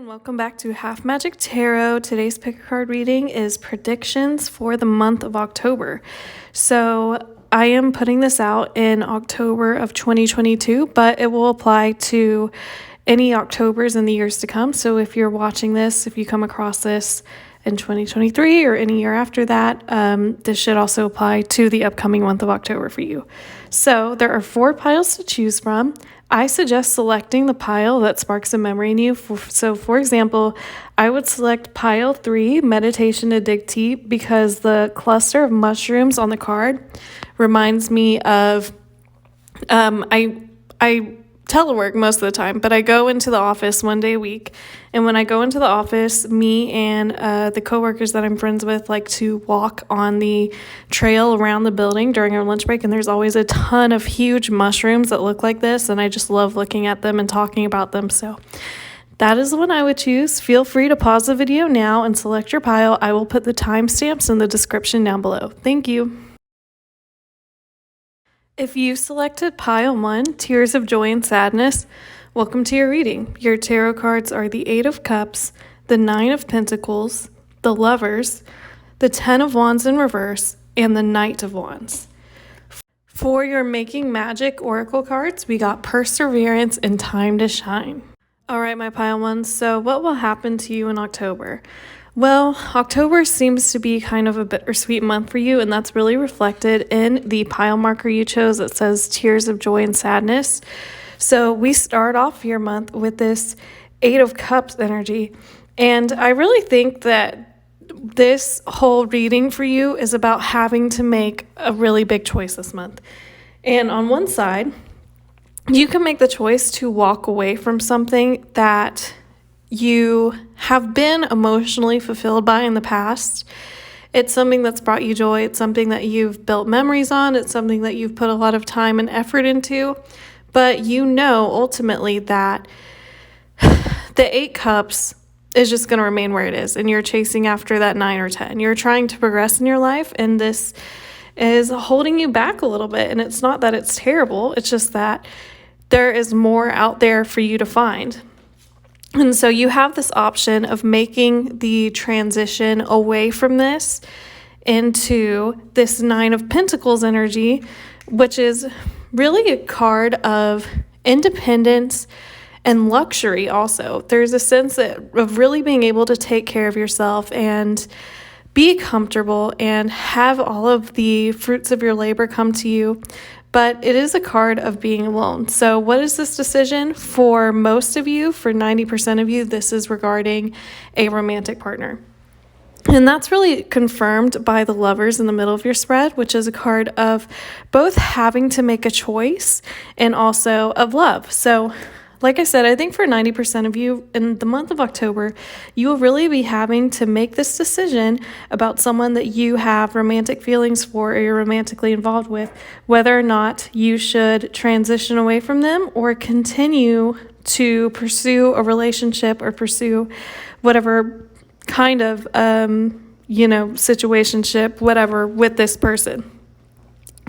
Welcome back to Half Magic Tarot. Today's pick a card reading is predictions for the month of October. So I am putting this out in October of 2022, but it will apply to any Octobers in the years to come. So if you're watching this, if you come across this in 2023 or any year after that, this should also apply to the upcoming month of October for you. So there are 4 piles to choose from. I suggest selecting the pile that sparks a memory in you. So for example, I would select pile 3, Meditation to Dig Deep, because the cluster of mushrooms on the card reminds me of, I telework most of the time, but I go into the office one day a week. And when I go into the office, me and the coworkers that I'm friends with like to walk on the trail around the building during our lunch break. And there's always a ton of huge mushrooms that look like this. And I just love looking at them and talking about them. So that is the one I would choose. Feel free to pause the video now and select your pile. I will put the timestamps in the description down below. Thank you. If you selected pile 1, Tears of Joy and Sadness, welcome to your reading. Your tarot cards are the 8 of Cups, the 9 of Pentacles, the Lovers, the 10 of Wands in reverse, and the Knight of Wands. For your Making Magick Oracle cards, we got Perseverance and Time to Shine. All right, my pile 1s, so what will happen to you in October? Well, October seems to be kind of a bittersweet month for you, and that's really reflected in the pile marker you chose that says Tears of Joy and Sadness. So we start off your month with this 8 of Cups energy, and I really think that this whole reading for you is about having to make a really big choice this month. And on one side, you can make the choice to walk away from something that you have been emotionally fulfilled by in the past. It's something that's brought you joy. It's something that you've built memories on. It's something that you've put a lot of time and effort into. But you know ultimately that the 8 cups is just going to remain where it is. And you're chasing after that 9 or 10. You're trying to progress in your life. And this is holding you back a little bit. And it's not that it's terrible. It's just that there is more out there for you to find. And so you have this option of making the transition away from this into this 9 of Pentacles energy, which is really a card of independence and luxury also. There's a sense of really being able to take care of yourself and be comfortable and have all of the fruits of your labor come to you. But it is a card of being alone. So what is this decision? For most of you, for 90% of you, this is regarding a romantic partner. And that's really confirmed by the Lovers in the middle of your spread, which is a card of both having to make a choice and also of love. So like I said, I think for 90% of you in the month of October, you will really be having to make this decision about someone that you have romantic feelings for or you're romantically involved with, whether or not you should transition away from them or continue to pursue a relationship or pursue whatever kind of, situationship, whatever, with this person.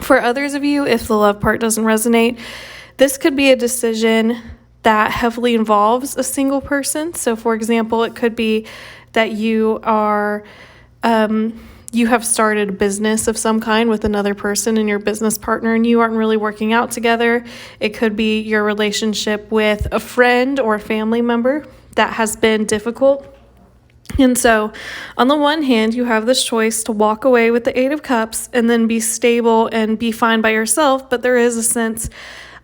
For others of you, if the love part doesn't resonate, this could be a decision that heavily involves a single person. So for example, it could be that you are, you have started a business of some kind with another person and your business partner and you aren't really working out together. It could be your relationship with a friend or a family member that has been difficult. And so on the one hand, you have this choice to walk away with the 8 of Cups and then be stable and be fine by yourself. But there is a sense,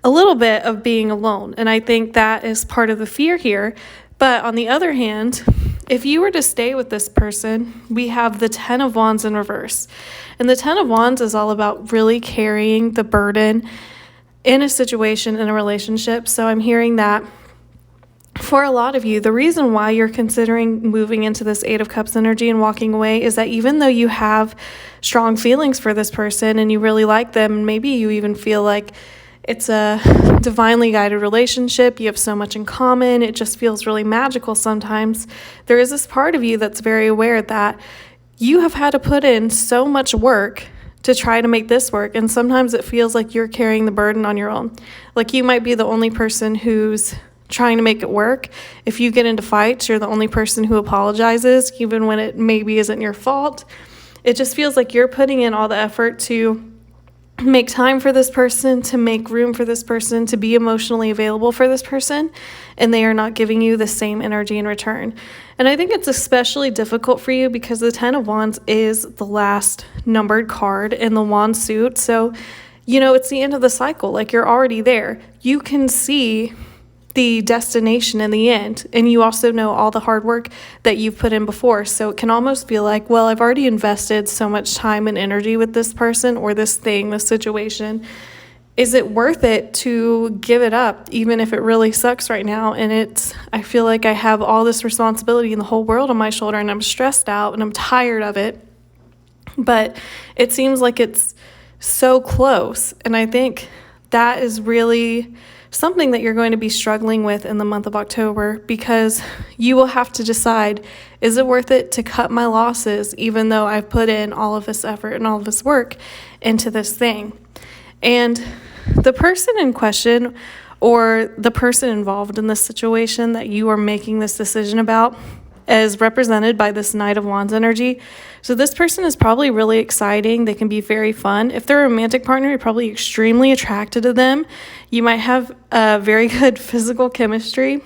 a little bit of being alone. And I think that is part of the fear here. But on the other hand, if you were to stay with this person, we have the 10 of Wands in reverse. And the 10 of Wands is all about really carrying the burden in a situation, in a relationship. So I'm hearing that for a lot of you, the reason why you're considering moving into this 8 of Cups energy and walking away is that even though you have strong feelings for this person and you really like them, maybe you even feel like it's a divinely guided relationship. You have so much in common. It just feels really magical sometimes. There is this part of you that's very aware that you have had to put in so much work to try to make this work. And sometimes it feels like you're carrying the burden on your own. Like you might be the only person who's trying to make it work. If you get into fights, you're the only person who apologizes, even when it maybe isn't your fault. It just feels like you're putting in all the effort to make time for this person, to make room for this person, to be emotionally available for this person, and they are not giving you the same energy in return. And I think it's especially difficult for you because the Ten of Wands is the last numbered card in the wand suit. So, it's the end of the cycle. Like, you're already there. You can see the destination in the end, and you also know all the hard work that you've put in before. So it can almost feel like, well, I've already invested so much time and energy with this person or this thing, this situation. Is it worth it to give it up, even if it really sucks right now? And I feel like I have all this responsibility in the whole world on my shoulder, and I'm stressed out and I'm tired of it. But it seems like it's so close. And I think that is really something that you're going to be struggling with in the month of October, because you will have to decide, is it worth it to cut my losses even though I've put in all of this effort and all of this work into this thing? And the person in question, or the person involved in this situation that you are making this decision about, is represented by this Knight of Wands energy. So this person is probably really exciting. They can be very fun. If they're a romantic partner, you're probably extremely attracted to them. You might have a very good physical chemistry.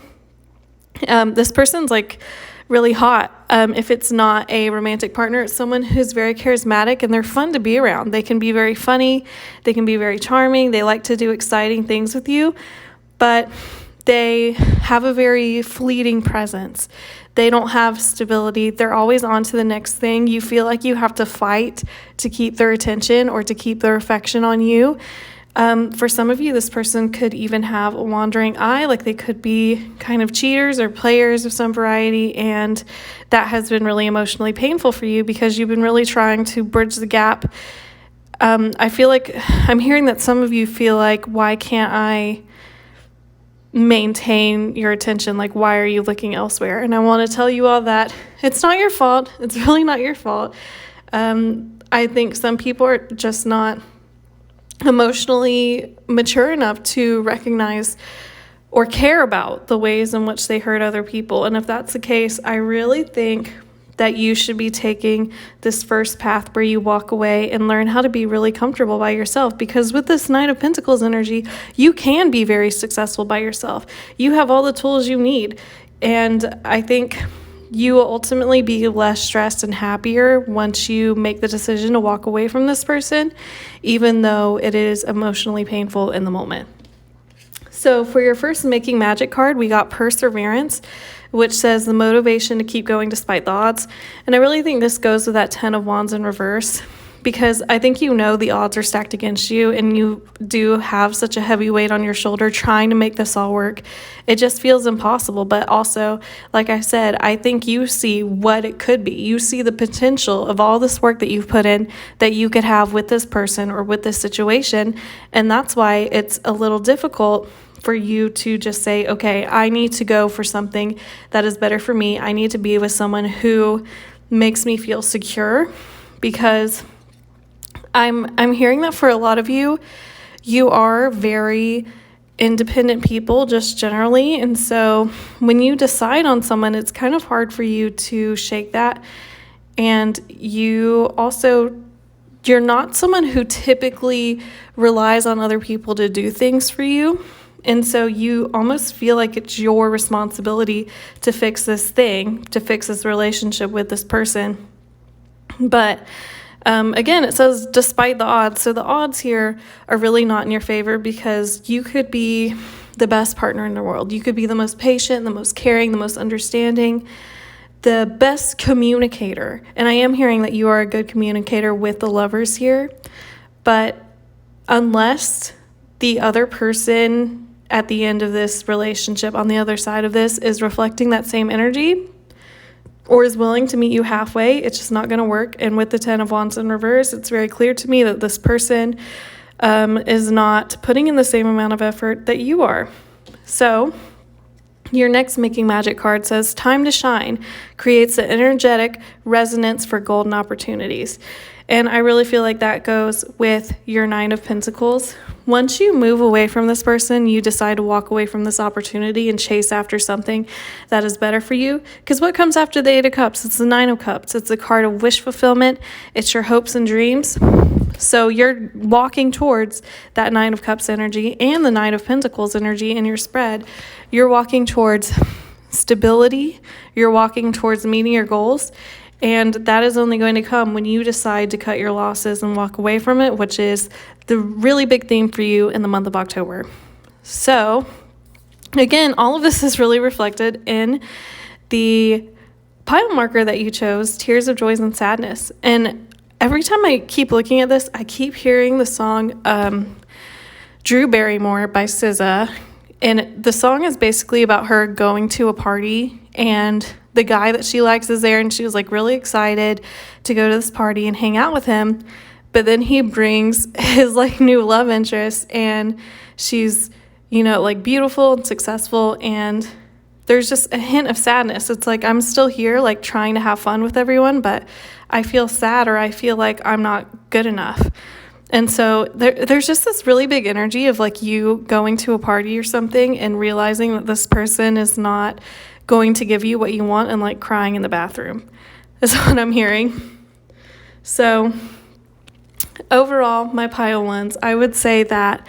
This person's like really hot. If it's not a romantic partner, it's someone who's very charismatic and they're fun to be around. They can be very funny. They can be very charming. They like to do exciting things with you, but they have a very fleeting presence. They don't have stability. They're always on to the next thing. You feel like you have to fight to keep their attention or to keep their affection on you. For some of you, this person could even have a wandering eye, like they could be kind of cheaters or players of some variety, and that has been really emotionally painful for you because you've been really trying to bridge the gap. I feel like I'm hearing that some of you feel like, why can't I maintain your attention? Like, why are you looking elsewhere? And I want to tell you all that it's not your fault. It's really not your fault. I think some people are just not emotionally mature enough to recognize or care about the ways in which they hurt other people. And if that's the case, I really think that you should be taking this first path where you walk away and learn how to be really comfortable by yourself. Because with this Knight of Pentacles energy, you can be very successful by yourself. You have all the tools you need. And I think you will ultimately be less stressed and happier once you make the decision to walk away from this person, even though it is emotionally painful in the moment. So for your first Making Magic card, we got Perseverance, which says the motivation to keep going despite the odds. And I really think this goes with that 10 of Wands in reverse, because I think the odds are stacked against you and you do have such a heavy weight on your shoulder trying to make this all work. It just feels impossible. But also, like I said, I think you see what it could be. You see the potential of all this work that you've put in that you could have with this person or with this situation. And that's why it's a little difficult for you to just say, okay, I need to go for something that is better for me. I need to be with someone who makes me feel secure, because I'm hearing that for a lot of you, you are very independent people just generally. And so when you decide on someone, it's kind of hard for you to shake that. And you're not someone who typically relies on other people to do things for you. And so you almost feel like it's your responsibility to fix this thing, to fix this relationship with this person. But again, it says despite the odds. So the odds here are really not in your favor, because you could be the best partner in the world. You could be the most patient, the most caring, the most understanding, the best communicator. And I am hearing that you are a good communicator with the Lovers here. But unless the other person at the end of this relationship on the other side of this is reflecting that same energy or is willing to meet you halfway, it's just not going to work. And with the 10 of Wands in reverse, it's very clear to me that this person is not putting in the same amount of effort that you are. So your next Making Magic card says time to shine, creates an energetic resonance for golden opportunities. And I really feel like that goes with your Nine of Pentacles. Once you move away from this person, you decide to walk away from this opportunity and chase after something that is better for you. Because what comes after the Eight of Cups? It's the Nine of Cups. It's the card of wish fulfillment. It's your hopes and dreams. So you're walking towards that Nine of Cups energy and the Nine of Pentacles energy in your spread. You're walking towards stability. You're walking towards meeting your goals. And that is only going to come when you decide to cut your losses and walk away from it, which is the really big theme for you in the month of October. So, again, all of this is really reflected in the pile marker that you chose, Tears of Joys and Sadness. And every time I keep looking at this, I keep hearing the song Drew Barrymore by SZA. And the song is basically about her going to a party, and the guy that she likes is there, and she was like really excited to go to this party and hang out with him. But then he brings his like new love interest, and she's, you know, like beautiful and successful, and there's just a hint of sadness. It's like, I'm still here, like trying to have fun with everyone, but I feel sad, or I feel like I'm not good enough. And so there's just this really big energy of like you going to a party or something and realizing that this person is not going to give you what you want, and like crying in the bathroom is what I'm hearing. So overall, my pile ones, I would say that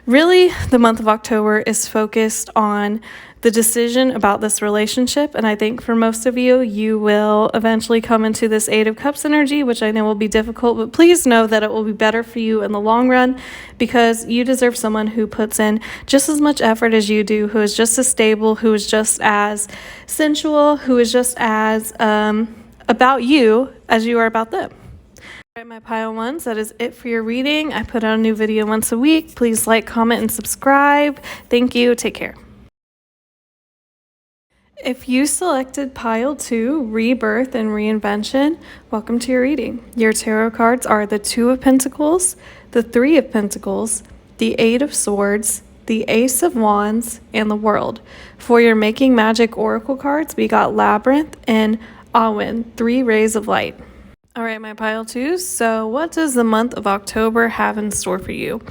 really the month of October is focused on the decision about this relationship. And I think for most of you, you will eventually come into this Eight of Cups energy, which I know will be difficult, but please know that it will be better for you in the long run, because you deserve someone who puts in just as much effort as you do, who is just as stable, who is just as sensual, who is just as about you as you are about them. All right, my pile ones, that is it for your reading. I put out a new video once a week. Please like, comment, and subscribe. Thank you. Take care. If you selected pile 2, Rebirth and Reinvention, welcome to your reading. Your tarot cards are the Two of Pentacles, the Three of Pentacles, the Eight of Swords, the Ace of Wands, and the World. For your Making Magick Oracle cards, we got Labyrinth and Awen, 3 Rays of Light. All right, my pile 2s. So what does the month of October have in store for you?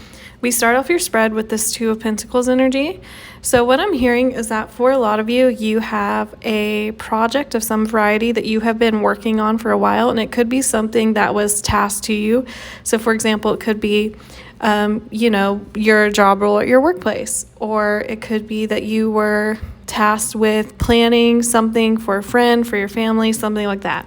We start off your spread with this Two of Pentacles energy. So what I'm hearing is that for a lot of you, you have a project of some variety that you have been working on for a while, and it could be something that was tasked to you. So for example, it could be, your job role at your workplace, or it could be that you were tasked with planning something for a friend, for your family, something like that.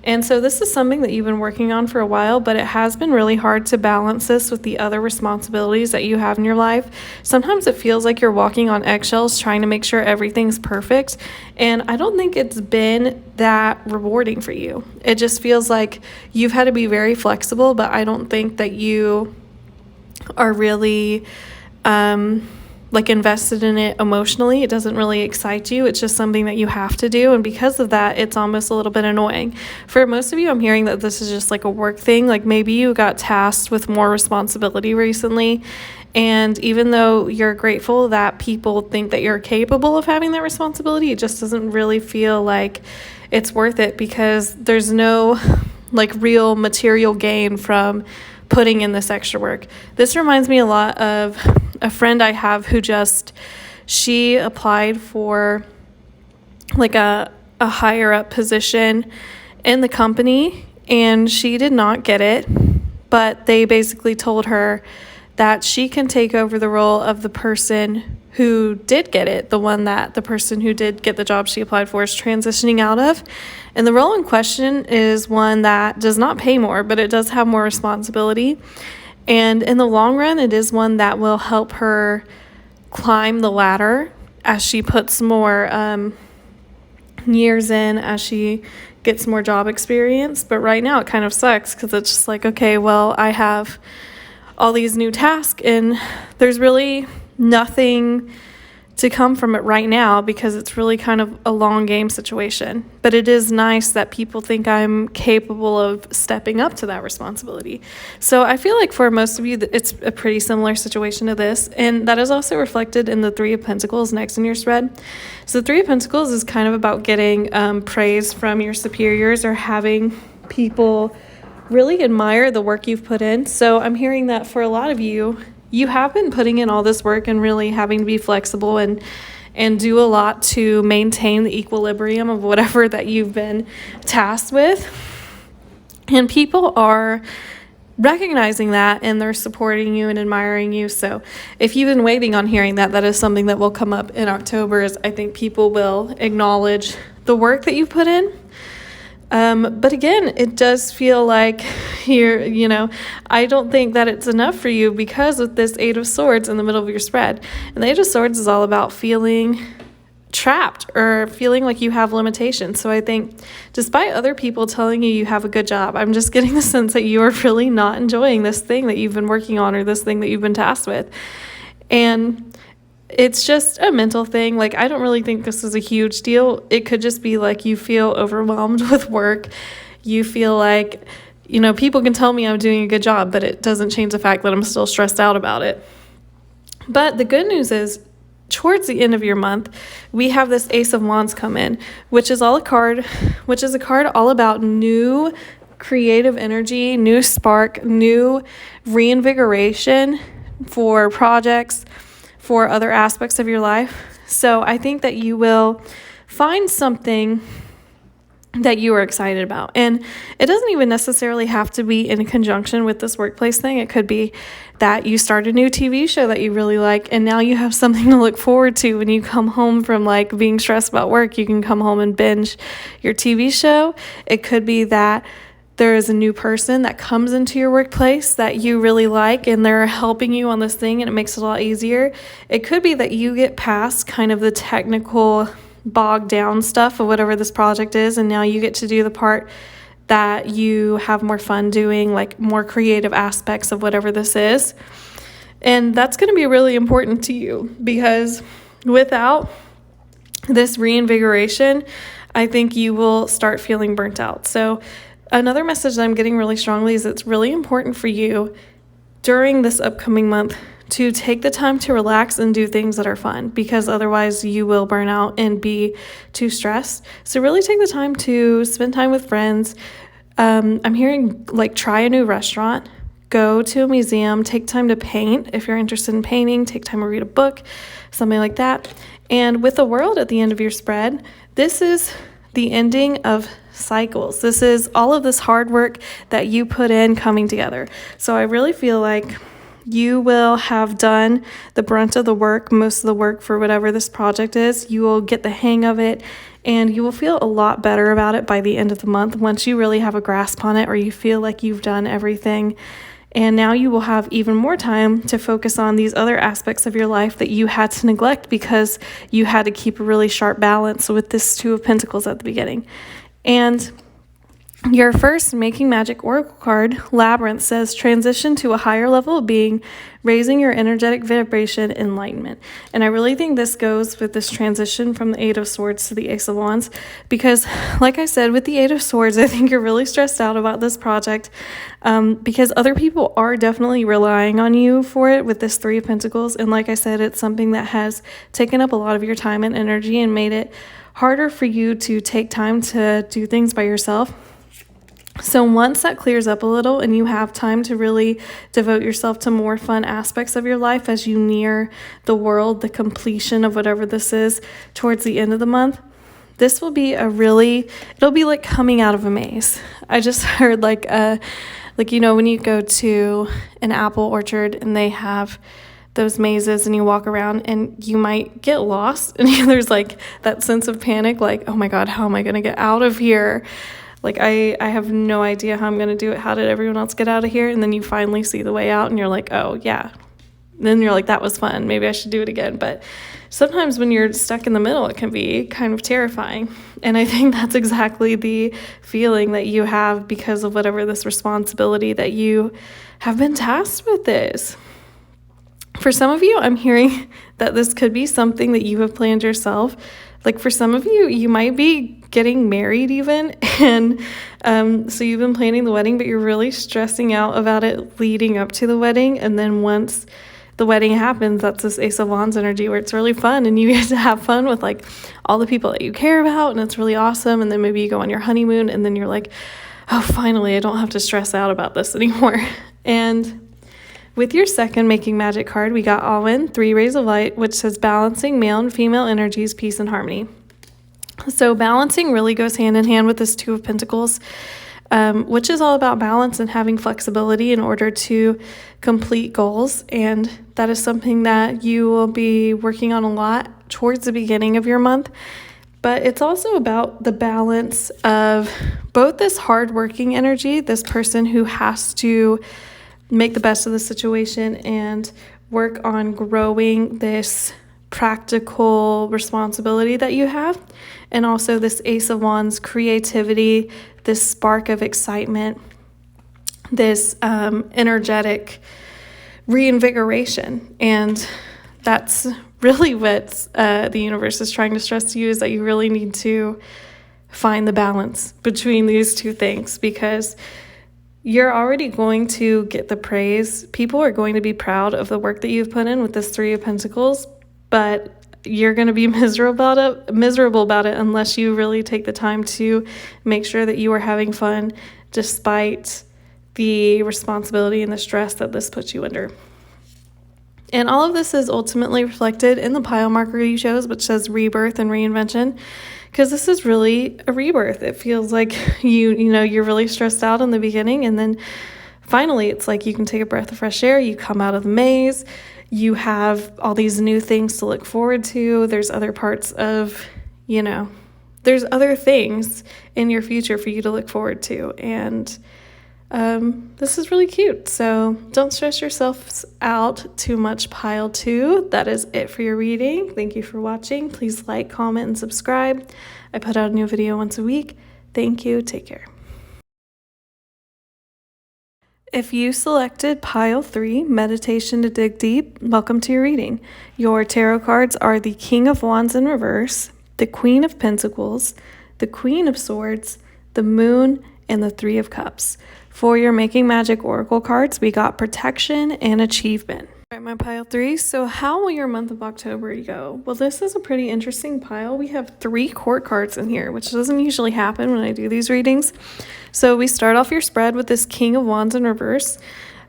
And so this is something that you've been working on for a while, but it has been really hard to balance this with the other responsibilities that you have in your life. Sometimes it feels like you're walking on eggshells trying to make sure everything's perfect. And I don't think it's been that rewarding for you. It just feels like you've had to be very flexible, but I don't think that you are really invested in it emotionally. It doesn't really excite you. It's just something that you have to do. And because of that, it's almost a little bit annoying. For most of you, I'm hearing that this is just like a work thing. Like maybe you got tasked with more responsibility recently. And even though you're grateful that people think that you're capable of having that responsibility, it just doesn't really feel like it's worth it, because there's no like real material gain from putting in this extra work. This reminds me a lot of a friend I have who she applied for like a higher up position in the company, and she did not get it, but they basically told her that she can take over the role of the person who did get it, the person who did get the job she applied for is transitioning out of. And the role in question is one that does not pay more, but it does have more responsibility. And in the long run, it is one that will help her climb the ladder as she puts more years in, as she gets more job experience. But right now it kind of sucks, because it's just like, okay, well, I have all these new tasks and there's really nothing to come from it right now, because it's really kind of a long game situation. But it is nice that people think I'm capable of stepping up to that responsibility. So I feel like for most of you, it's a pretty similar situation to this. And that is also reflected in the Three of Pentacles next in your spread. So the Three of Pentacles is kind of about getting praise from your superiors, or having people really admire the work you've put in. So I'm hearing that for a lot of you, you have been putting in all this work and really having to be flexible and do a lot to maintain the equilibrium of whatever that you've been tasked with. And people are recognizing that, and they're supporting you and admiring you. So if you've been waiting on hearing that, that is something that will come up in October, is I think people will acknowledge the work that you've put in. But again, it does feel like I don't think that it's enough for you, because with this Eight of Swords in the middle of your spread, and the Eight of Swords is all about feeling trapped or feeling like you have limitations. So I think despite other people telling you have a good job, I'm just getting the sense that you are really not enjoying this thing that you've been working on, or this thing that you've been tasked with. And it's just a mental thing. Like, I don't really think this is a huge deal. It could just be like you feel overwhelmed with work. You feel like, people can tell me I'm doing a good job, but it doesn't change the fact that I'm still stressed out about it. But the good news is, towards the end of your month, we have this Ace of Wands come in, which is a card all about new creative energy, new spark, new reinvigoration for projects, for other aspects of your life. So I think that you will find something that you are excited about. And it doesn't even necessarily have to be in conjunction with this workplace thing. It could be that you start a new TV show that you really like, and now you have something to look forward to when you come home from like being stressed about work. You can come home and binge your TV show. It could be that there is a new person that comes into your workplace that you really like, and they're helping you on this thing, and it makes it a lot easier. It could be that you get past kind of the technical bogged down stuff of whatever this project is, and now you get to do the part that you have more fun doing, like more creative aspects of whatever this is. And that's going to be really important to you, because without this reinvigoration, I think you will start feeling burnt out. So another message that I'm getting really strongly is it's really important for you during this upcoming month to take the time to relax and do things that are fun, because otherwise you will burn out and be too stressed. So really take the time to spend time with friends. I'm hearing like try a new restaurant, go to a museum, take time to paint. If you're interested in painting, take time to read a book, something like that. And with the World at the end of your spread, this is the ending of cycles. This is all of this hard work that you put in coming together. So I really feel like you will have done the brunt of the work, most of the work for whatever this project is. You will get the hang of it, and you will feel a lot better about it by the end of the month once you really have a grasp on it, or you feel like you've done everything. And now you will have even more time to focus on these other aspects of your life that you had to neglect because you had to keep a really sharp balance with this Two of Pentacles at the beginning. And your first Making Magic Oracle card, Labyrinth, says transition to a higher level of being, raising your energetic vibration, enlightenment. And I really think this goes with this transition from the Eight of Swords to the Ace of Wands, because like I said, with the Eight of Swords, I think you're really stressed out about this project because other people are definitely relying on you for it with this Three of Pentacles. And like I said, it's something that has taken up a lot of your time and energy and made it harder for you to take time to do things by yourself. So once that clears up a little and you have time to really devote yourself to more fun aspects of your life as you near the World, the completion of whatever this is towards the end of the month, this will be it'll be like coming out of a maze. I just heard when you go to an apple orchard and they have those mazes and you walk around and you might get lost and there's like that sense of panic, like, oh my God, how am I going to get out of here? Like, I have no idea how I'm going to do it. How did everyone else get out of here? And then you finally see the way out and you're like, oh, yeah. Then you're like, that was fun. Maybe I should do it again. But sometimes when you're stuck in the middle, it can be kind of terrifying. And I think that's exactly the feeling that you have because of whatever this responsibility that you have been tasked with is. For some of you, I'm hearing that this could be something that you have planned yourself. Like for some of you, you might be getting married even, and so you've been planning the wedding, but you're really stressing out about it leading up to the wedding. And then once the wedding happens, that's this Ace of Wands energy where it's really fun and you get to have fun with like all the people that you care about, and it's really awesome. And then maybe you go on your honeymoon and then you're like, oh, finally, I don't have to stress out about this anymore. And with your second Making Magic card, we got Alwyn, 3 Rays of Light, which says balancing male and female energies, peace and harmony. So balancing really goes hand in hand with this 2 of Pentacles, which is all about balance and having flexibility in order to complete goals. And that is something that you will be working on a lot towards the beginning of your month. But it's also about the balance of both this hardworking energy, this person who has to make the best of the situation and work on growing this practical responsibility that you have, and also this Ace of Wands creativity, this spark of excitement, this energetic reinvigoration. And that's really what the universe is trying to stress to you, is that you really need to find the balance between these 2 things, because you're already going to get the praise. People are going to be proud of the work that you've put in with this 3 of Pentacles, but you're going to be miserable about it unless you really take the time to make sure that you are having fun despite the responsibility and the stress that this puts you under. And all of this is ultimately reflected in the pile marker you chose, which says rebirth and reinvention, because this is really a rebirth. It feels like you're really stressed out in the beginning, and then finally it's like you can take a breath of fresh air, you come out of the maze, you have all these new things to look forward to. There's other parts of, there's other things in your future for you to look forward to. And this is really cute. So don't stress yourselves out too much, pile 2. That is it for your reading. Thank you for watching. Please like, comment, and subscribe. I put out a new video once a week. Thank you. Take care. If you selected pile 3, meditation to dig deep, welcome to your reading. Your tarot cards are the King of Wands in reverse, the Queen of Pentacles, the Queen of Swords, the Moon, and the 3 of Cups. For your Making Magic Oracle cards, we got protection and achievement. All right, my pile 3. So how will your month of October go? Well, this is a pretty interesting pile. We have 3 court cards in here, which doesn't usually happen when I do these readings. So we start off your spread with this King of Wands in reverse.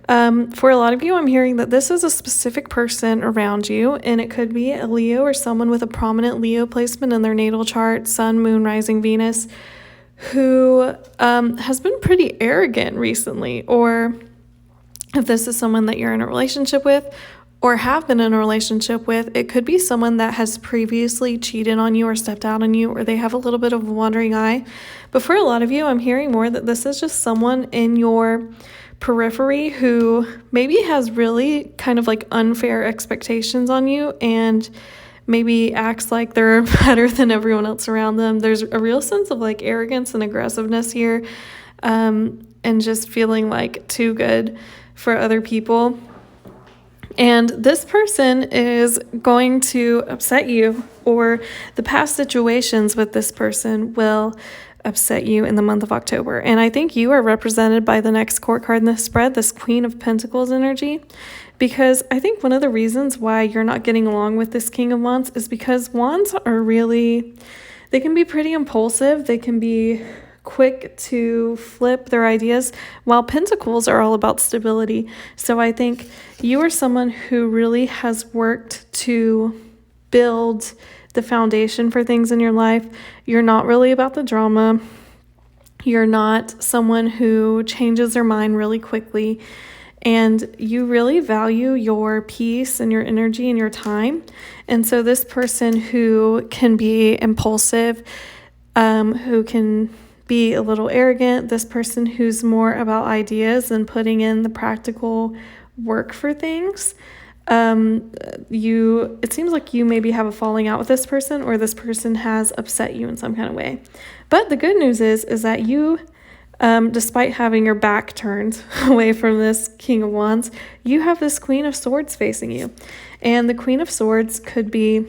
For a lot of you, I'm hearing that this is a specific person around you, and it could be a Leo or someone with a prominent Leo placement in their natal chart, Sun, Moon, Rising, Venus, who has been pretty arrogant recently. Or if this is someone that you're in a relationship with or have been in a relationship with, it could be someone that has previously cheated on you or stepped out on you, or they have a little bit of a wandering eye. But for a lot of you, I'm hearing more that this is just someone in your periphery who maybe has really kind of like unfair expectations on you and maybe acts like they're better than everyone else around them. There's a real sense of like arrogance and aggressiveness here, and just feeling like too good for other people. And this person is going to upset you, or the past situations with this person will upset you in the month of October. And I think you are represented by the next court card in this spread, this Queen of Pentacles energy, because I think one of the reasons why you're not getting along with this King of Wands is because Wands are really, they can be pretty impulsive. They can be quick to flip their ideas, while Pentacles are all about stability. So I think you are someone who really has worked to build the foundation for things in your life. You're not really about the drama. You're not someone who changes their mind really quickly. And you really value your peace and your energy and your time. And so this person who can be impulsive, who can be a little arrogant, this person who's more about ideas and putting in the practical work for things, it seems like you maybe have a falling out with this person, or this person has upset you in some kind of way. But the good news is that you, despite having your back turned away from this King of Wands, you have this Queen of Swords facing you. And the Queen of Swords could be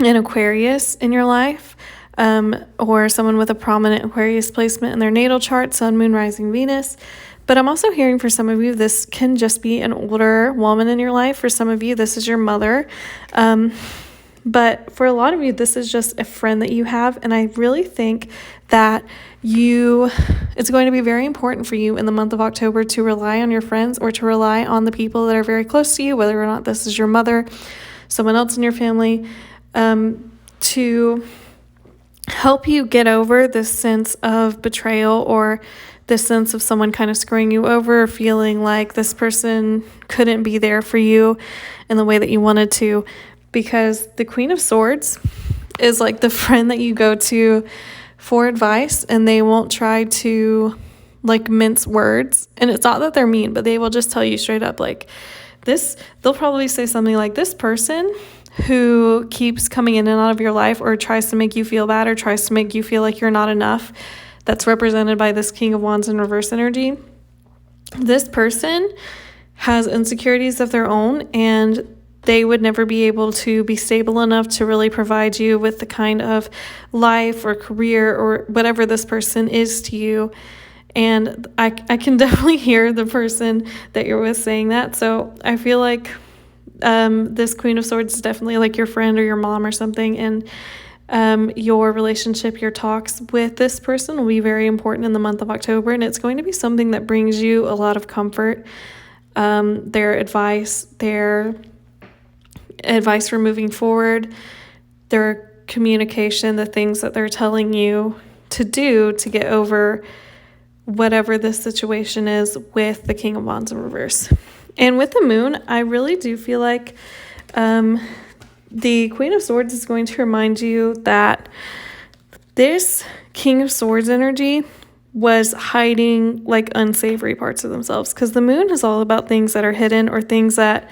an Aquarius in your life, or someone with a prominent Aquarius placement in their natal chart, Sun, Moon, Rising, Venus. But I'm also hearing for some of you, this can just be an older woman in your life. For some of you, this is your mother. But for a lot of you, this is just a friend that you have. And I really think that it's going to be very important for you in the month of October to rely on your friends or to rely on the people that are very close to you, whether or not this is your mother, someone else in your family, to help you get over this sense of betrayal or this sense of someone kind of screwing you over, feeling like this person couldn't be there for you in the way that you wanted to. Because the Queen of Swords is like the friend that you go to for advice, and they won't try to like mince words. And it's not that they're mean, but they will just tell you straight up like this. They'll probably say something like, this person who keeps coming in and out of your life or tries to make you feel bad or tries to make you feel like you're not enough, that's represented by this King of Wands in reverse energy. This person has insecurities of their own, and they would never be able to be stable enough to really provide you with the kind of life or career or whatever this person is to you. And I can definitely hear the person that you're with saying that. So I feel like this Queen of Swords is definitely like your friend or your mom or something. And your relationship, your talks with this person will be very important in the month of October. And it's going to be something that brings you a lot of comfort. Their advice for moving forward, their communication, the things that they're telling you to do to get over whatever this situation is with the King of Wands in reverse. And with the moon, I really do feel like the Queen of Swords is going to remind you that this King of Swords energy was hiding like unsavory parts of themselves, because the moon is all about things that are hidden or things that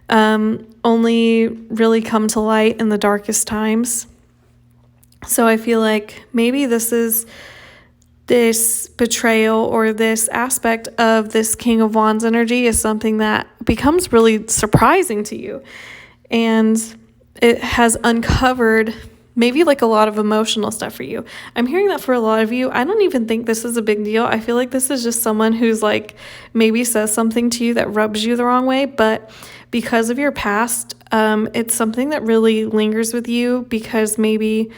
only really come to light in the darkest times. So I feel like maybe this betrayal or this aspect of this King of Wands energy is something that becomes really surprising to you. And it has uncovered maybe like a lot of emotional stuff for you. I'm hearing that for a lot of you. I don't even think this is a big deal. I feel like this is just someone who's like maybe says something to you that rubs you the wrong way, but because of your past, it's something that really lingers with you because maybe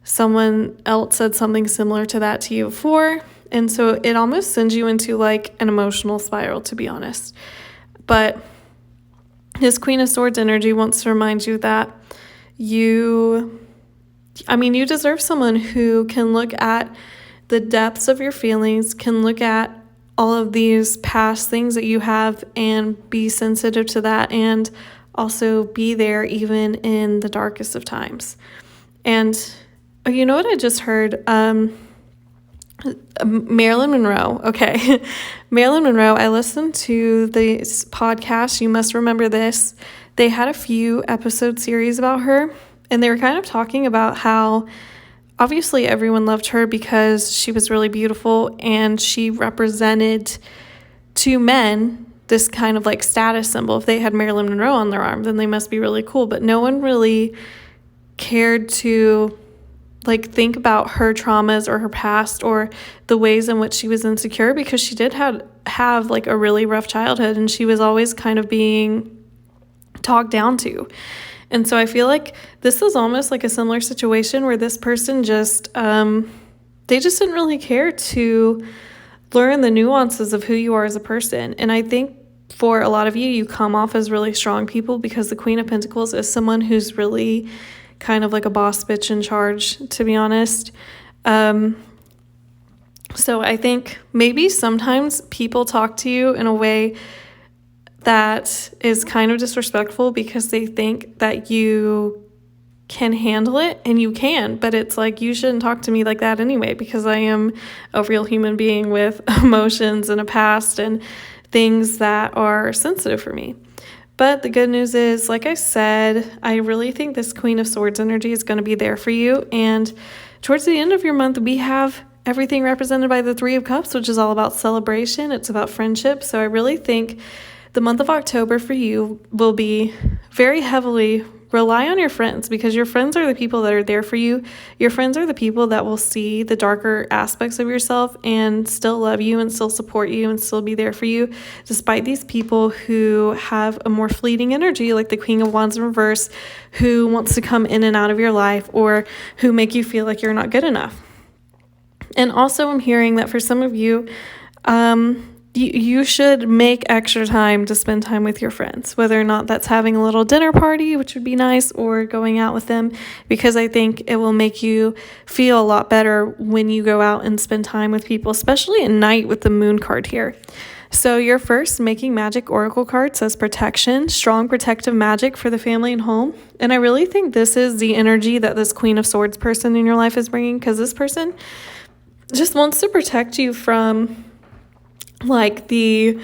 someone else said something similar to that to you before. And so it almost sends you into like an emotional spiral, to be honest. But this Queen of Swords energy wants to remind you that you deserve someone who can look at the depths of your feelings, can look at all of these past things that you have and be sensitive to that, and also be there even in the darkest of times. And you know what I just heard? Marilyn Monroe. Okay. Marilyn Monroe, I listened to this podcast, You Must Remember This. They had a few episode series about her, and they were kind of talking about how obviously everyone loved her because she was really beautiful and she represented to men this kind of like status symbol. If they had Marilyn Monroe on their arm, then they must be really cool. But no one really cared to like think about her traumas or her past or the ways in which she was insecure, because she did have like a really rough childhood, and she was always kind of being talked down to. And so I feel like this is almost like a similar situation where this person just, they just didn't really care to learn the nuances of who you are as a person. And I think for a lot of you, you come off as really strong people because the Queen of Pentacles is someone who's really kind of like a boss bitch in charge, to be honest. So I think maybe sometimes people talk to you in a way that is kind of disrespectful because they think that you can handle it, and you can, but it's like, you shouldn't talk to me like that anyway, because I am a real human being with emotions and a past and things that are sensitive for me. But the good news is, like I said, I really think this Queen of Swords energy is going to be there for you. And towards the end of your month, we have everything represented by the Three of Cups, which is all about celebration. It's about friendship. So I really think the month of October for you will be very heavily rely on your friends, because your friends are the people that are there for you. Your friends are the people that will see the darker aspects of yourself and still love you and still support you and still be there for you, despite these people who have a more fleeting energy, like the Queen of Wands in reverse, who wants to come in and out of your life, or who make you feel like you're not good enough. And also I'm hearing that for some of you, you should make extra time to spend time with your friends, whether or not that's having a little dinner party, which would be nice, or going out with them, because I think it will make you feel a lot better when you go out and spend time with people, especially at night with the moon card here. So your first Making Magic Oracle card says protection, strong protective magic for the family and home. And I really think this is the energy that this Queen of Swords person in your life is bringing, because this person just wants to protect you from like the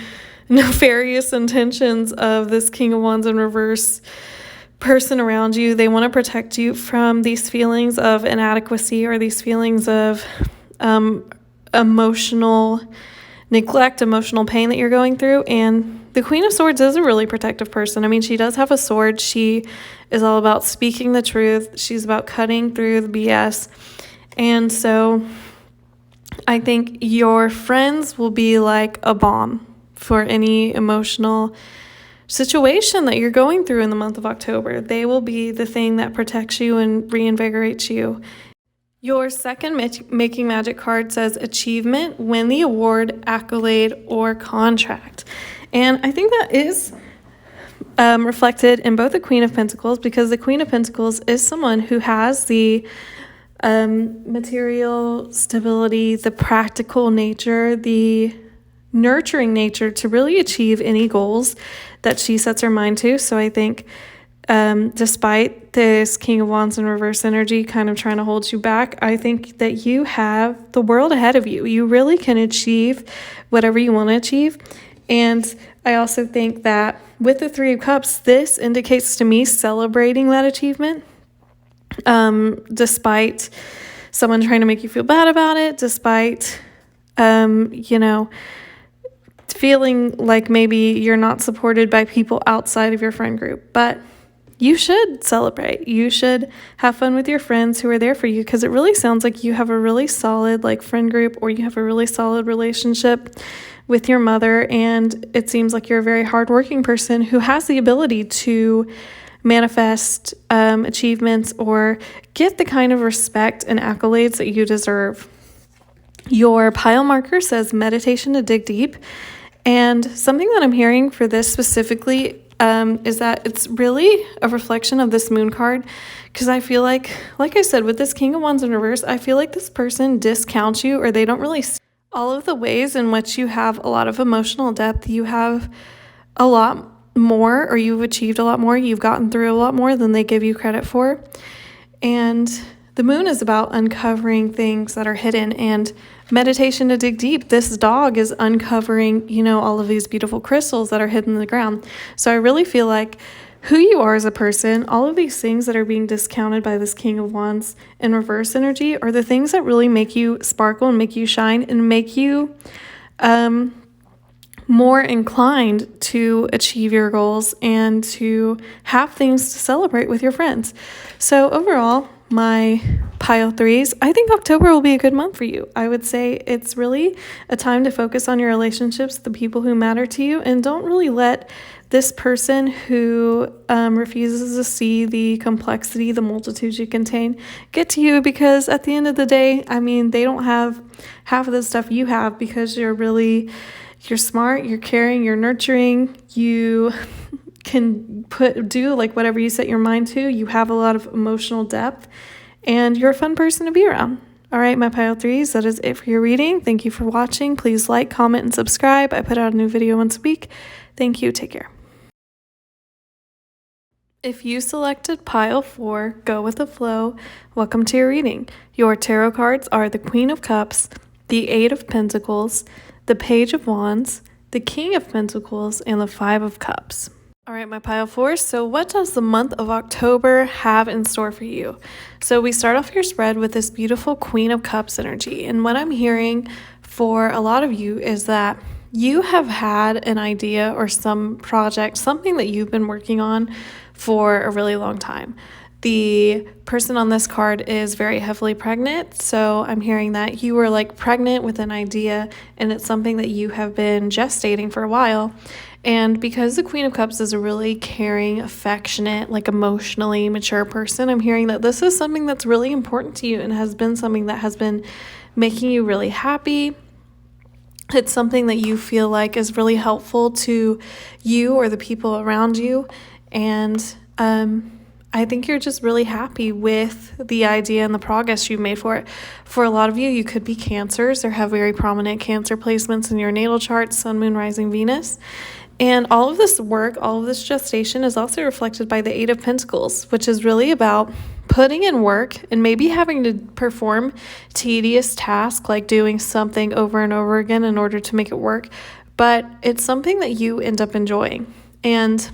nefarious intentions of this King of Wands in reverse person around you. They want to protect you from these feelings of inadequacy or these feelings of emotional neglect, emotional pain that you're going through. And the Queen of Swords is a really protective person. I mean, she does have a sword. She is all about speaking the truth. She's about cutting through the BS. And so I think your friends will be like a balm for any emotional situation that you're going through in the month of October. They will be the thing that protects you and reinvigorates you. Your second Making Magic card says achievement, win the award, accolade, or contract. And I think that is reflected in both the Queen of Pentacles, because the Queen of Pentacles is someone who has the material stability, the practical nature, the nurturing nature to really achieve any goals that she sets her mind to. So I think despite this King of Wands in reverse energy kind of trying to hold you back, I think that you have the world ahead of you. You really can achieve whatever you want to achieve. And I also think that with the Three of Cups, this indicates to me celebrating that achievement. Despite someone trying to make you feel bad about it, despite, feeling like maybe you're not supported by people outside of your friend group. But you should celebrate. You should have fun with your friends who are there for you, because it really sounds like you have a really solid friend group, or you have a really solid relationship with your mother. And it seems like you're a very hardworking person who has the ability to manifest achievements or get the kind of respect and accolades that you deserve. Your pile marker says meditation to dig deep. And something that I'm hearing for this specifically is that it's really a reflection of this moon card, because I feel like I said, with this King of Wands in reverse, I feel like this person discounts you, or they don't really see all of the ways in which you have a lot of emotional depth. You have a lot more, or you've achieved a lot more, you've gotten through a lot more than they give you credit for. And the moon is about uncovering things that are hidden, and meditation to dig deep. This dog is uncovering, all of these beautiful crystals that are hidden in the ground. So I really feel like who you are as a person, all of these things that are being discounted by this King of Wands in reverse energy, are the things that really make you sparkle and make you shine and make you more inclined to achieve your goals and to have things to celebrate with your friends. So overall, my pile threes, I think October will be a good month for you. I would say it's really a time to focus on your relationships, the people who matter to you, and don't really let this person who refuses to see the complexity, the multitudes you contain, get to you, because at the end of the day, they don't have half of the stuff you have, because you're smart, you're caring, you're nurturing, you can do whatever you set your mind to. You have a lot of emotional depth, and you're a fun person to be around. All right, my pile threes, that is it for your reading. Thank you for watching. Please like, comment, and subscribe. I put out a new video once a week. Thank you. Take care. If you selected pile 4, go with the flow. Welcome to your reading. Your tarot cards are the Queen of Cups, the Eight of Pentacles, the Page of Wands, the King of Pentacles, and the Five of Cups. All right, my pile 4. So what does the month of October have in store for you? So we start off your spread with this beautiful Queen of Cups energy. And what I'm hearing for a lot of you is that you have had an idea or some project, something that you've been working on for a really long time. The person on this card is very heavily pregnant, so I'm hearing that you were like pregnant with an idea, and it's something that you have been gestating for a while. And because the Queen of Cups is a really caring, affectionate, like emotionally mature person, I'm hearing that this is something that's really important to you and has been something that has been making you really happy. It's something that you feel like is really helpful to you or the people around you. And I think you're just really happy with the idea and the progress you've made for it. For a lot of you, you could be Cancers or have very prominent Cancer placements in your natal chart, Sun, Moon, Rising, Venus. And all of this work, all of this gestation is also reflected by the Eight of Pentacles, which is really about putting in work and maybe having to perform tedious tasks like doing something over and over again in order to make it work. But it's something that you end up enjoying. And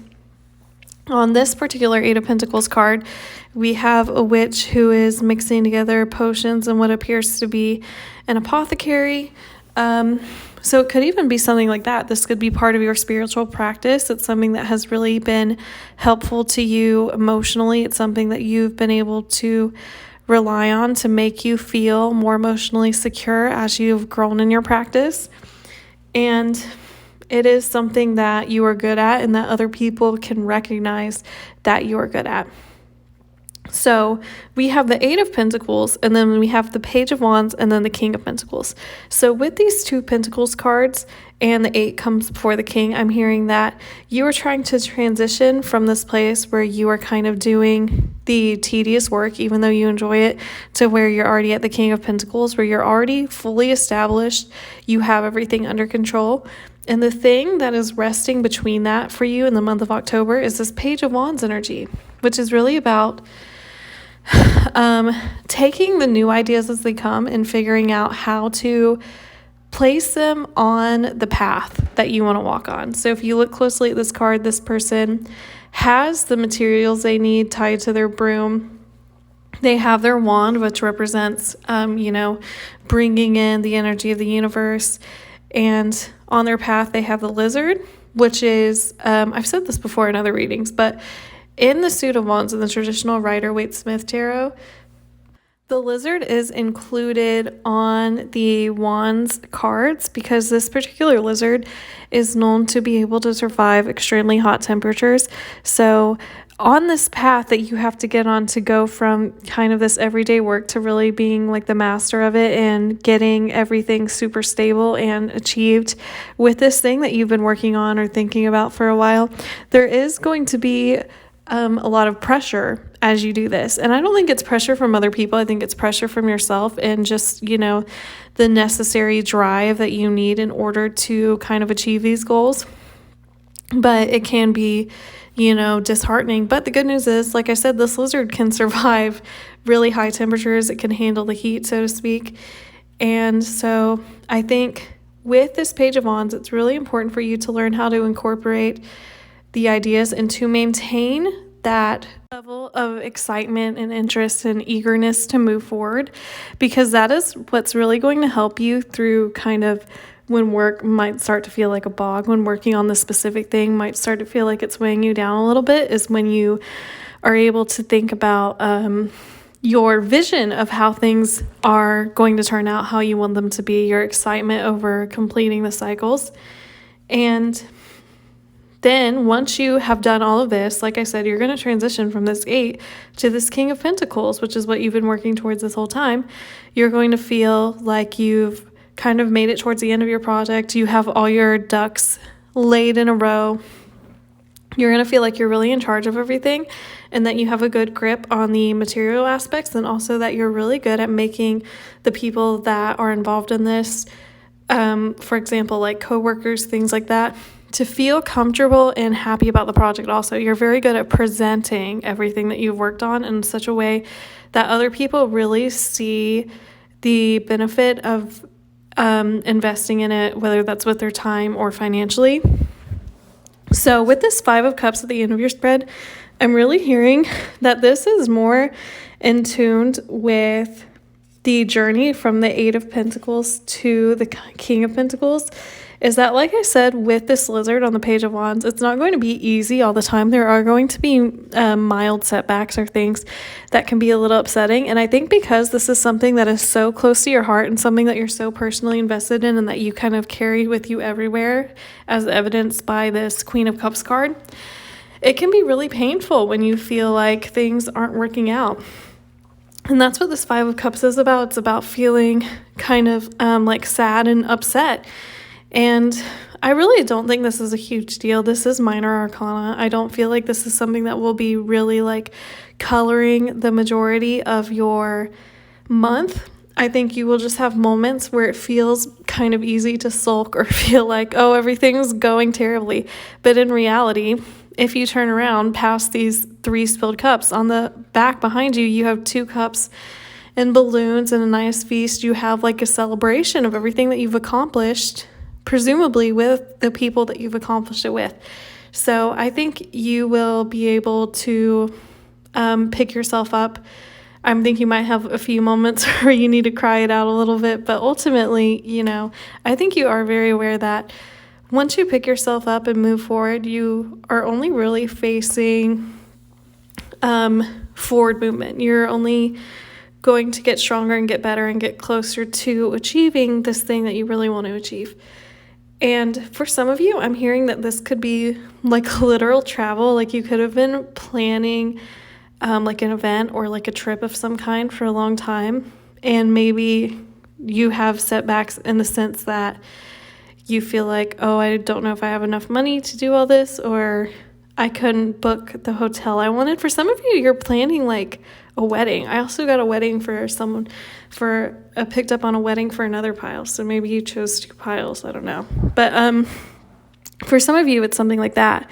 on this particular Eight of Pentacles card, we have a witch who is mixing together potions and what appears to be an apothecary. So it could even be something like that. This could be part of your spiritual practice. It's something that has really been helpful to you emotionally. It's something that you've been able to rely on to make you feel more emotionally secure as you've grown in your practice. And it is something that you are good at and that other people can recognize that you are good at. So we have the Eight of Pentacles, and then we have the Page of Wands, and then the King of Pentacles. So with these two Pentacles cards and the Eight comes before the King, I'm hearing that you are trying to transition from this place where you are kind of doing the tedious work, even though you enjoy it, to where you're already at the King of Pentacles, where you're already fully established, you have everything under control. And the thing that is resting between that for you in the month of October is this Page of Wands energy, which is really about taking the new ideas as they come and figuring out how to place them on the path that you want to walk on. So if you look closely at this card, this person has the materials they need tied to their broom. They have their wand, which represents, bringing in the energy of the universe. And on their path, they have the lizard, which is, I've said this before in other readings, but in the suit of wands in the traditional Rider-Waite-Smith tarot, the lizard is included on the wands cards because this particular lizard is known to be able to survive extremely hot temperatures. So on this path that you have to get on to go from kind of this everyday work to really being like the master of it and getting everything super stable and achieved with this thing that you've been working on or thinking about for a while, there is going to be a lot of pressure as you do this. And I don't think it's pressure from other people. I think it's pressure from yourself and just, the necessary drive that you need in order to kind of achieve these goals. But it can be, disheartening. But the good news is, like I said, this lizard can survive really high temperatures. It can handle the heat, so to speak. And so I think with this Page of Wands, it's really important for you to learn how to incorporate the ideas and to maintain that level of excitement and interest and eagerness to move forward, because that is what's really going to help you through kind of when work might start to feel like a bog, when working on the specific thing might start to feel like it's weighing you down a little bit, is when you are able to think about your vision of how things are going to turn out, how you want them to be, your excitement over completing the cycles. And then once you have done all of this, like I said, you're going to transition from this 8 to this King of Pentacles, which is what you've been working towards this whole time. You're going to feel like you've kind of made it towards the end of your project. You have all your ducks laid in a row. You're going to feel like you're really in charge of everything and that you have a good grip on the material aspects, and also that you're really good at making the people that are involved in this, for example, like coworkers, things like that, to feel comfortable and happy about the project. Also, you're very good at presenting everything that you've worked on in such a way that other people really see the benefit of investing in it, whether that's with their time or financially. So with this 5 of Cups at the end of your spread, I'm really hearing that this is more in tune with the journey from the 8 of Pentacles to the King of Pentacles. is that, like I said, with this lizard on the Page of Wands, it's not going to be easy all the time. There are going to be mild setbacks or things that can be a little upsetting. And I think because this is something that is so close to your heart and something that you're so personally invested in and that you kind of carry with you everywhere, as evidenced by this Queen of Cups card, it can be really painful when you feel like things aren't working out. And that's what this Five of Cups is about. It's about feeling kind of like sad and upset. And I really don't think this is a huge deal. This is minor arcana. I don't feel like this is something that will be really like coloring the majority of your month. I think you will just have moments where it feels kind of easy to sulk or feel like, oh, everything's going terribly. But in reality, if you turn around past these 3 spilled cups, on the back behind you, you have 2 cups and balloons and a nice feast. You have like a celebration of everything that you've accomplished, presumably with the people that you've accomplished it with. So I think you will be able to pick yourself up. I think you might have a few moments where you need to cry it out a little bit, but ultimately, I think you are very aware that once you pick yourself up and move forward, you are only really facing forward movement. You're only going to get stronger and get better and get closer to achieving this thing that you really want to achieve. And for some of you, I'm hearing that this could be like literal travel. Like you could have been planning like an event or like a trip of some kind for a long time. And maybe you have setbacks in the sense that you feel like, oh, I don't know if I have enough money to do all this, or I couldn't book the hotel I wanted. For some of you, you're planning like a wedding. I also got a wedding for someone, picked up on a wedding for another pile. So maybe you chose 2 piles. I don't know. But for some of you, it's something like that,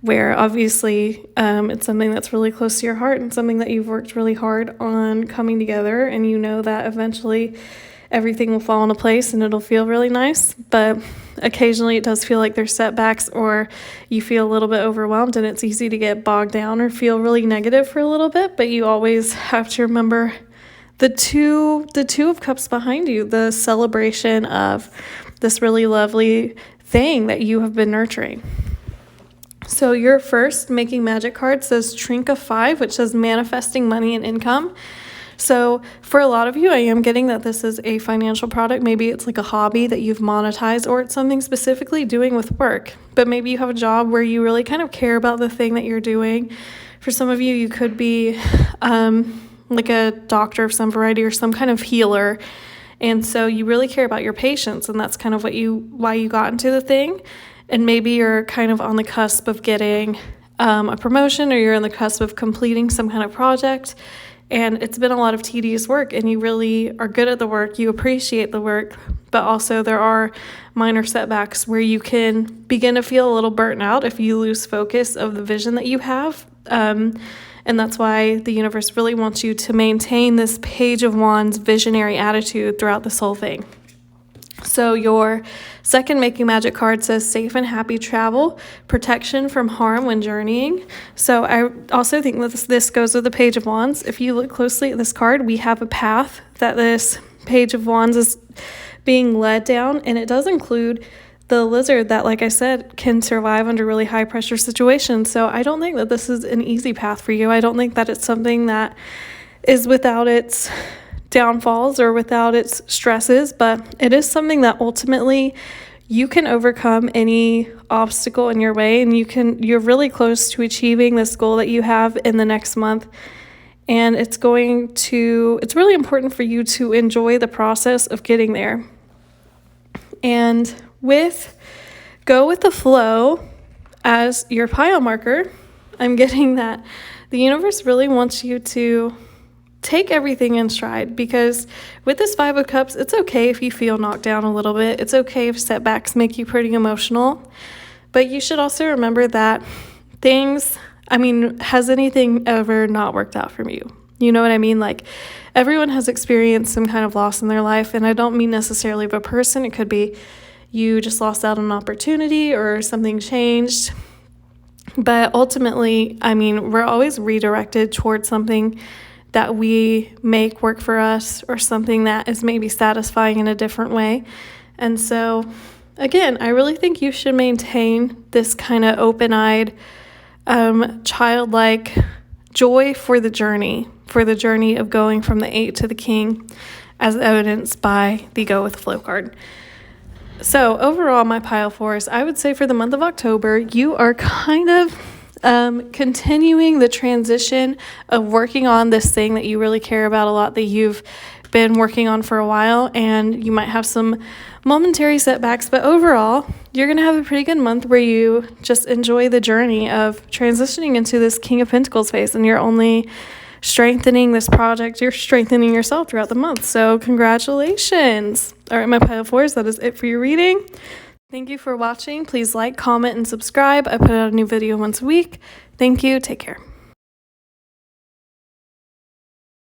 where obviously it's something that's really close to your heart and something that you've worked really hard on coming together, and you know that eventually everything will fall into place and it'll feel really nice. But occasionally it does feel like there's setbacks, or you feel a little bit overwhelmed, and it's easy to get bogged down or feel really negative for a little bit. But you always have to remember the two of cups behind you, the celebration of this really lovely thing that you have been nurturing. So your first Making Magic card says Trink of 5, which says manifesting money and income. So for a lot of you, I am getting that this is a financial product. Maybe it's like a hobby that you've monetized, or it's something specifically doing with work. But maybe you have a job where you really kind of care about the thing that you're doing. For some of you, you could be like a doctor of some variety or some kind of healer. And so you really care about your patients, and that's kind of why you got into the thing. And maybe you're kind of on the cusp of getting a promotion, or you're on the cusp of completing some kind of project. And it's been a lot of tedious work, and you really are good at the work. You appreciate the work, but also there are minor setbacks where you can begin to feel a little burnt out if you lose focus of the vision that you have. And that's why the universe really wants you to maintain this Page of Wands visionary attitude throughout this whole thing. So your second Making Magic card says safe and happy travel, protection from harm when journeying. So I also think that this goes with the Page of Wands. If you look closely at this card, we have a path that this Page of Wands is being led down, and it does include the lizard that, like I said, can survive under really high pressure situations. So I don't think that this is an easy path for you. I don't think that it's something that is without its downfalls or without its stresses, but it is something that ultimately you can overcome any obstacle in your way, and you're really close to achieving this goal that you have in the next month. And it's really important for you to enjoy the process of getting there. And go with the flow as your pile marker, I'm getting that the universe really wants you to take everything in stride, because with this Five of Cups, it's okay if you feel knocked down a little bit. It's okay if setbacks make you pretty emotional. But you should also remember that has anything ever not worked out for you? You know what I mean? Like, everyone has experienced some kind of loss in their life, and I don't mean necessarily of a person. It could be you just lost out on an opportunity or something changed. But ultimately, we're always redirected towards something that we make work for us, or something that is maybe satisfying in a different way. And so again, I really think you should maintain this kind of open-eyed, childlike joy for the journey of going from the 8 to the king, as evidenced by the Go with the Flow card. So overall, my pile fours, I would say for the month of October, you are kind of continuing the transition of working on this thing that you really care about a lot, that you've been working on for a while, and you might have some momentary setbacks, but overall, you're going to have a pretty good month where you just enjoy the journey of transitioning into this King of Pentacles phase, and you're only strengthening this project, you're strengthening yourself throughout the month. So congratulations. All right, my pile fours, that is it for your reading. Thank you for watching. Please like, comment, and subscribe. I put out a new video once a week. Thank you. Take care.